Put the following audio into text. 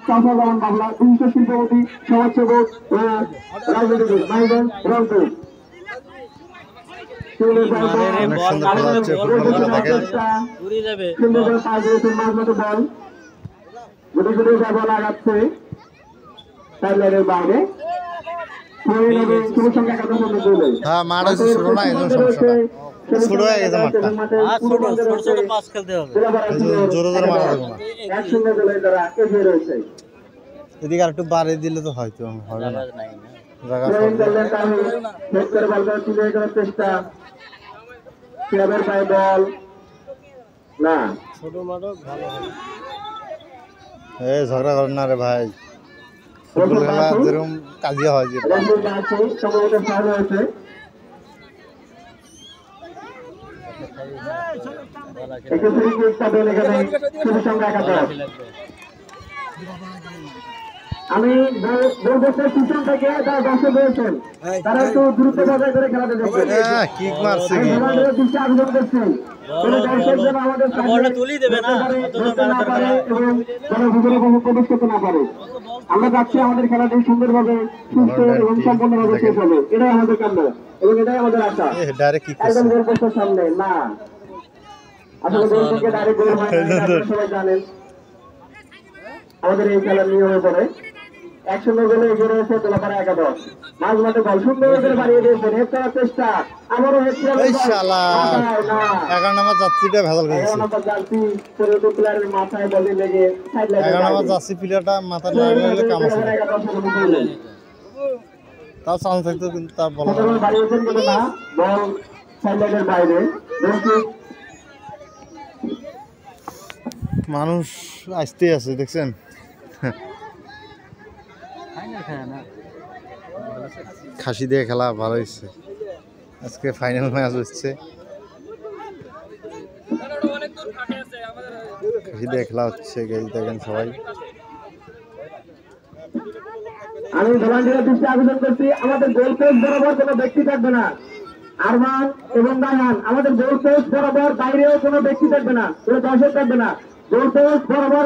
চাষাবান বাংলা বিশিষ্ট শিল্পপতি সমাজসেবক ও রাজনীতিবিদ মাইদান রংপুর। লাগাচ্ছে টাইলারের বাইরে হ্যাঁ মাঠ হচ্ছে ছোট না এই জন্য সমস্যাটা ছোট হয়ে গেছে মাঠটা ছোট পাস খেলতে হবে জোরে জোরে মারা যাবে না একসঙ্গে দলে তারা এগিয়ে রয়েছে। এদিকে আর একটু বাড়িয়ে দিলে তো হয়তো হবে না জায়গা চেষ্টা ক্লাবের পায়ে বল না ছোট মাঠও ভালো হবে। এই ঝগড়া করেন না রে ভাই ফুটবল খেলা যেরকম কাজিয়া হয় যে সম্ভবত ফাউল হয়েছে। আমি গোলপোস্টের পিছন থেকে তারা দর্শক রয়েছেন, তারা একটু দ্রুত বজায় করে খেলাতে দেখবেন। কিক মারছে আমি খেলাধুলার দৃষ্টি আকর্ষণ করছি কোনো দর্শক যেন আমাদের সামনে ধরতে না পারে এবং কোনো ভিতরে প্রবেশ করতে না পারে। আমরা চাচ্ছি আমাদের খেলাটি সুন্দরভাবে সুস্থ এবং সম্পূর্ণভাবে শেষ হবে, এটাই আমাদের কাম্য এবং এটাই আমাদের আশা। একদম গোলপোস্টের সামনে না, আসলে গোল থেকে ডাইরেক্ট গোল হয় না, সবাই জানেন আমাদের এই খেলার নিয়মে পড়ে। 1-0 গোলে এগিয়ে রয়েছে তোলাপাড়া একাদশ। মাঝ মাঠে বল সুন্দর করে বাড়িয়ে দিয়েছেন, হেড করার চেষ্টা, আবারও হেড করার এগারো নম্বর যাত্রীটা ভেজাল করেছে। প্লেয়ারের মাথায় বলে লেগে সাইড লাইনে 11 নম্বর যাত্রী প্লেয়ারটা মাথা লাগলে কাম আছে তাও চান্স থাকতো কিন্তু তা বলা বাড়িয়েছেন কিন্তু না, বল সাইড লাইনের বাইরে। মানুষ আসতেই আছে দেখছেন। খাসি দিয়ে খেলা ভালো হচ্ছে, আজকে ফাইনাল ম্যাচ হচ্ছে, খাসি দিয়ে খেলা হচ্ছে, দেখেন সবাই। আমি ভলান্টিয়ার দৃষ্টি আকর্ষণ করছি, আমাদের গোল পোস্ট বরাবর কোনো ব্যক্তি থাকবে না। আরমান এবং রায়হান, আমাদের গোল পোস্ট বরাবর বাইরেও কোনো ব্যক্তি থাকবে না, কোনো দর্শক থাকবে না। গোল পোস্ট বরাবর